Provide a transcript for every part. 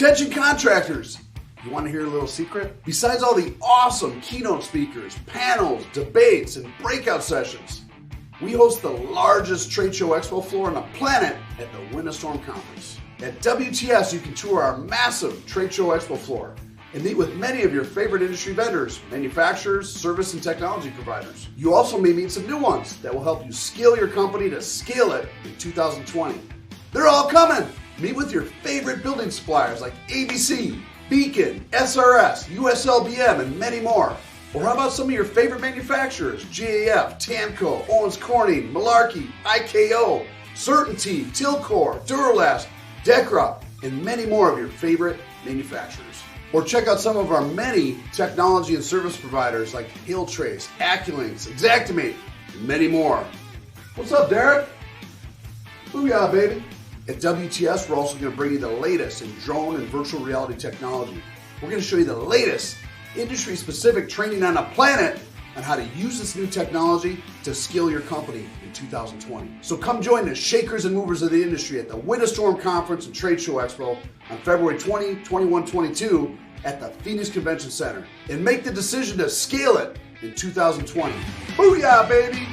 Attention contractors! You want to hear a little secret? Besides all the awesome keynote speakers, panels, debates, and breakout sessions, we host the largest trade show expo floor on the planet at the Windstorm Conference. At WTS, you can tour our massive trade show expo floor and meet with many of your favorite industry vendors, manufacturers, service, and technology providers. You also may meet some new ones that will help you scale your company to scale it in 2020. They're all coming! Meet with your favorite building suppliers like ABC, Beacon, SRS, USLBM, and many more. Or how about some of your favorite manufacturers? GAF, Tamco, Owens Corning, Malarkey, IKO, Certainty, Tilcor, Duralast, Decra, and many more of your favorite manufacturers. Or check out some of our many technology and service providers like Hilltrace, Acculinks, Xactimate, and many more. What's up, Derek? Booyah, baby. At WTS, we're also going to bring you the latest in drone and virtual reality technology. We're going to show you the latest industry-specific training on the planet on how to use this new technology to scale your company in 2020. So come join the shakers and movers of the industry at the Windstorm Conference and Trade Show Expo on February 20, 21, 22 at the Phoenix Convention Center and make the decision to scale it in 2020. Booyah, baby!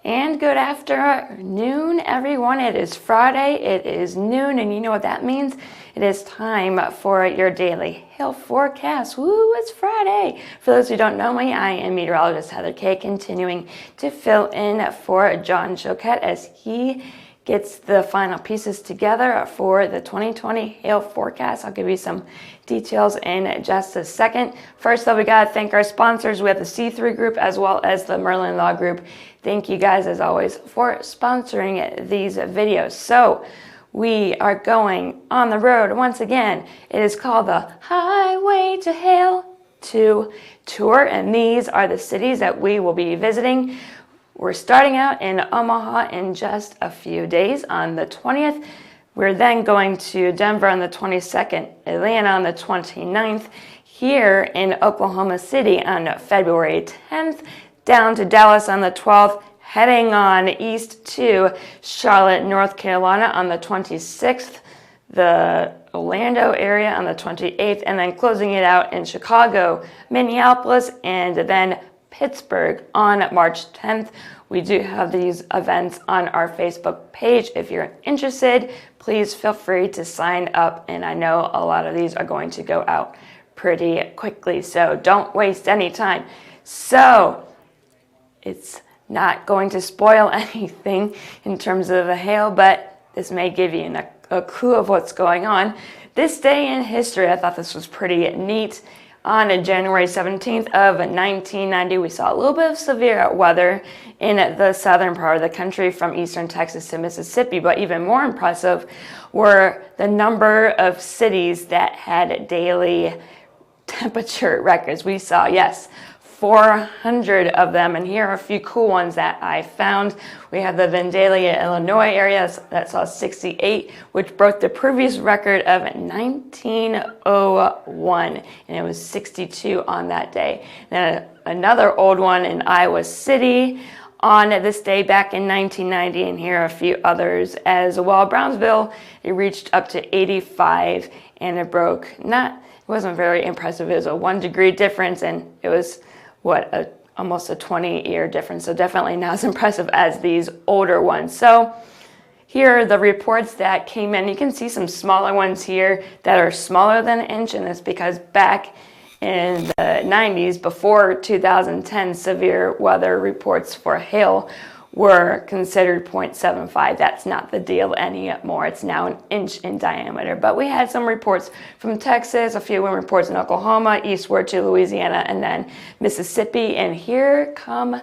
And good afternoon, everyone. It is Friday, it is noon, and you know what that means? It is time for your daily hail forecast. Woo, it's Friday. For those who don't know me, I am meteorologist Heather Kay, continuing to fill in for John Choquette as he gets the final pieces together for the 2020 hail forecast. I'll give you some details in just a second. First, though, we got to thank our sponsors. We have the C3 Group as well as the Merlin Law Group. Thank you guys, as always, for sponsoring these videos. So we are going on the road once again. It is called the Highway to Hail 2 Tour, and these are the cities that we will be visiting. We're starting out in Omaha in just a few days on the 20th. We're then going to Denver on the 22nd, Atlanta on the 29th, here in Oklahoma City on February 10th, down to Dallas on the 12th, heading on east to Charlotte, North Carolina on the 26th, the Orlando area on the 28th, and then closing it out in Chicago, Minneapolis, and then Pittsburgh on March 10th. We do have these events on our Facebook page. If you're interested, please feel free to sign up, and I know a lot of these are going to go out pretty quickly, so don't waste any time. So it's not going to spoil anything in terms of the hail, but this may give you a clue of what's going on. This day in history, I thought this was pretty neat. On January 17th of 1990, we saw a little bit of severe weather in the southern part of the country from eastern Texas to Mississippi, but even more impressive were the number of cities that had daily temperature records. We saw, yes, 400 of them, and here are a few cool ones that I found. We have the Vandalia, Illinois area that saw 68, which broke the previous record of 1901, and it was 62 on that day. Then another old one in Iowa City on this day back in 1990, and here are a few others as well. Brownsville, it reached up to 85, and it broke, it wasn't very impressive. It was a 1 degree difference, and it was almost a 20-year difference. So definitely not as impressive as these older ones. So here are the reports that came in. You can see some smaller ones here that are smaller than an inch, and it's because back in the 90s, before 2010, severe weather reports for hail were considered 0.75. That's not the deal anymore. It's now an inch in diameter. But we had some reports from Texas, a few reports in Oklahoma, eastward to Louisiana, and then Mississippi. And here come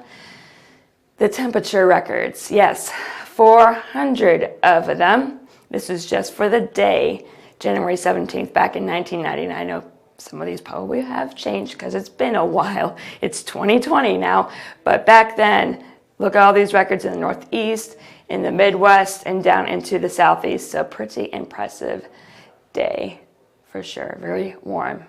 the temperature records. Yes, 400 of them. This is just for the day, January 17th, back in 1990. I know some of these probably have changed because it's been a while. It's 2020 now. But back then, look at all these records in the Northeast, in the Midwest, and down into the Southeast. So pretty impressive day for sure. Very warm.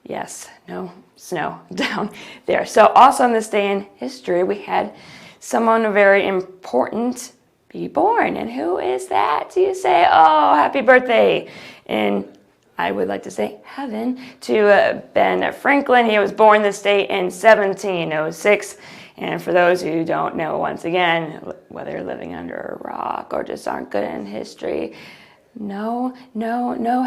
Yes, no snow down there. So also on this day in history, we had someone very important be born. And who is that? Do you say, oh, happy birthday? And I would like to say heaven to Ben Franklin. He was born this day in 1706. And for those who don't know, once again, whether you're living under a rock or just aren't good in history, no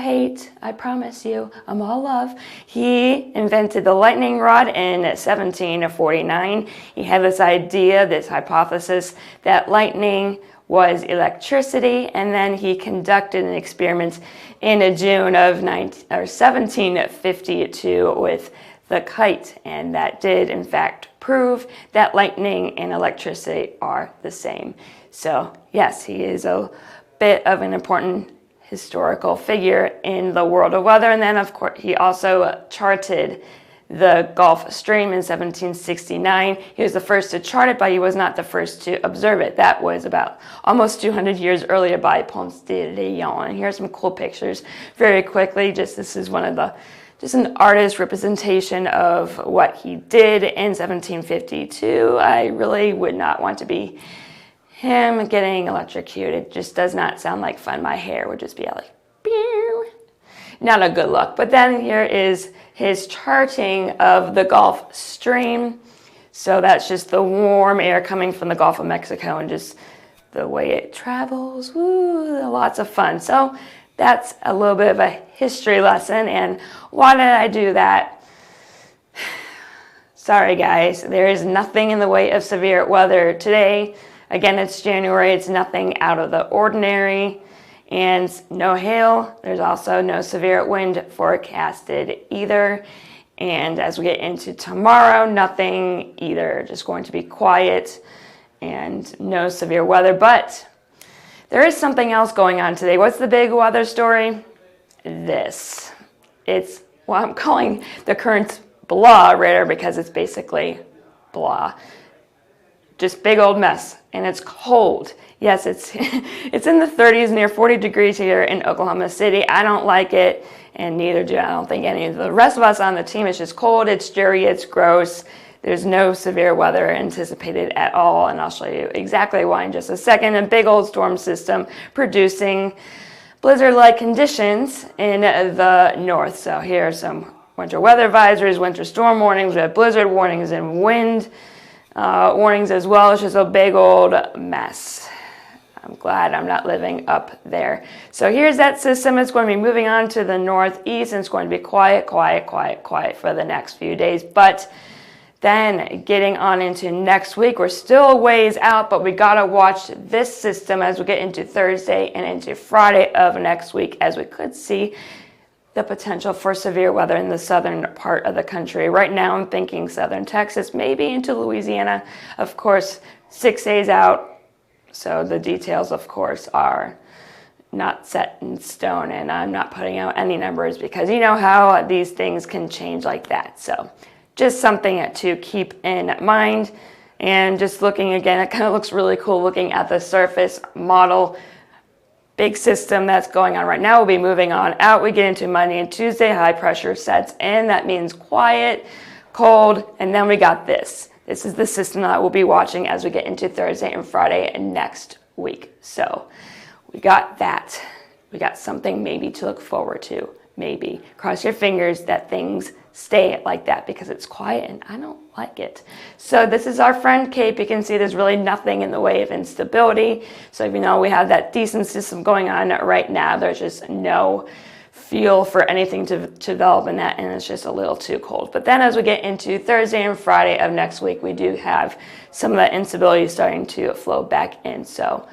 hate. I promise you, I'm all love. He invented the lightning rod in 1749. He had this idea, this hypothesis, that lightning was electricity, and then he conducted an experiment in June of 1752 with the kite, and that did in fact prove that lightning and electricity are the same. So yes, he is a bit of an important historical figure in the world of weather. And then of course he also charted the Gulf Stream in 1769. He was the first to chart it, but he was not the first to observe it. That was about almost 200 years earlier by Ponce de Leon. And here's some cool pictures very quickly. This is one of the, just an artist representation of what he did in 1752. I really would not want to be him getting electrocuted. It just does not sound like fun. My hair would just be like, pew. Not a good look. But then here is his charting of the Gulf Stream. So that's just the warm air coming from the Gulf of Mexico and just the way it travels. Woo, lots of fun. So that's a little bit of a history lesson. And why did I do that? Sorry guys, there is nothing in the way of severe weather today. Again, it's January, it's nothing out of the ordinary. And no hail. There's also no severe wind forecasted either. And as we get into tomorrow, nothing either. Just going to be quiet and no severe weather. But there is something else going on today. What's the big weather story? This. It's what I'm calling the current blah radar because it's basically blah. Just big old mess. And it's cold. Yes, it's in the 30s, near 40 degrees here in Oklahoma City. I don't like it, and neither do I don't think any of the rest of us on the team. It's just cold, it's dreary, it's gross. There's no severe weather anticipated at all, and I'll show you exactly why in just a second. A big old storm system producing blizzard-like conditions in the north. So here are some winter weather advisories, winter storm warnings. We have blizzard warnings and wind warnings as well. It's just a big old mess. I'm glad I'm not living up there. So here's that system. It's going to be moving on to the northeast, and it's going to be quiet for the next few days. But then getting on into next week, we're still a ways out, but we got to watch this system as we get into Thursday and into Friday of next week, as we could see the potential for severe weather in the southern part of the country. Right now, I'm thinking southern Texas, maybe into Louisiana. Of course, 6 days out. So the details, of course, are not set in stone, and I'm not putting out any numbers because you know how these things can change like that. So just something to keep in mind. And just looking again, it kind of looks really cool looking at the surface model. Big system that's going on right now will be moving on out. We get into Monday and Tuesday, high pressure sets in. That means quiet, cold, and then we got this. This is the system that we'll be watching as we get into Thursday and Friday next week. So we got that. We got something maybe to look forward to. Maybe. Cross your fingers that things stay like that because it's quiet and I don't like it. So this is our friend Cape. You can see there's really nothing in the way of instability. So even though we have that decent system going on right now, there's just no feel for anything to develop in that, and it's just a little too cold. But then as we get into Thursday and Friday of next week, we do have some of that instability starting to flow back in. So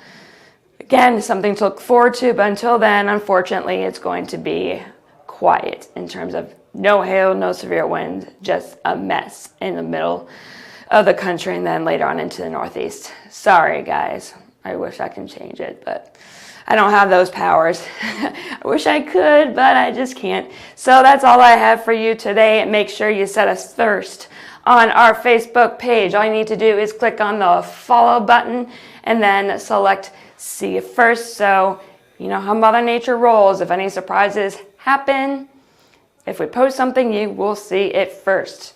again, something to look forward to, but until then, unfortunately, it's going to be quiet in terms of no hail, no severe wind, just a mess in the middle of the country and then later on into the northeast. Sorry, guys. I wish I can change it, but I don't have those powers. I wish I could, but I just can't. So that's all I have for you today. Make sure you set us first on our Facebook page. All you need to do is click on the follow button and then select see it first. So you know how Mother Nature rolls. If any surprises happen, if we post something, you will see it first.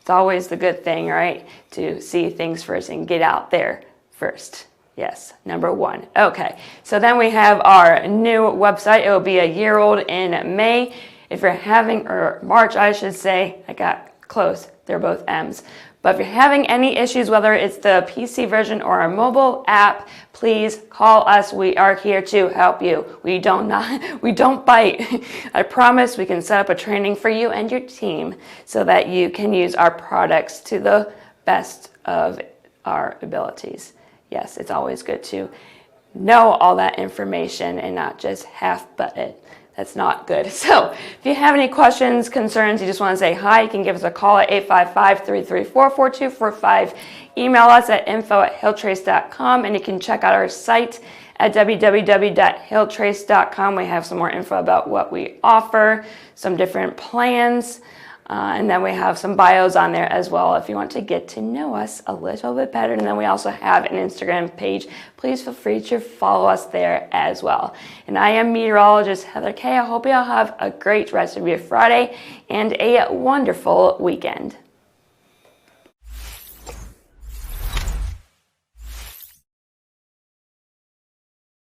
It's always the good thing, right? To see things first and get out there first. Yes, number 1. Okay, so then we have our new website. It will be a year old in May. If you're having, or March, I should say, I got close. They're both M's. But if you're having any issues, whether it's the PC version or our mobile app, please call us. We are here to help you. We don't bite. I promise we can set up a training for you and your team so that you can use our products to the best of our abilities. Yes, it's always good to know all that information and not just half-butt it. That's not good. So if you have any questions, concerns, you just want to say hi, you can give us a call at 855-334-4245. Email us at info@hilltrace.com, and you can check out our site at www.hilltrace.com. We have some more info about what we offer, some different plans, and then we have some bios on there as well if you want to get to know us a little bit better. And then we also have an Instagram page. Please feel free to follow us there as well. And I am meteorologist Heather Kay. I hope you all have a great rest of your Friday and a wonderful weekend.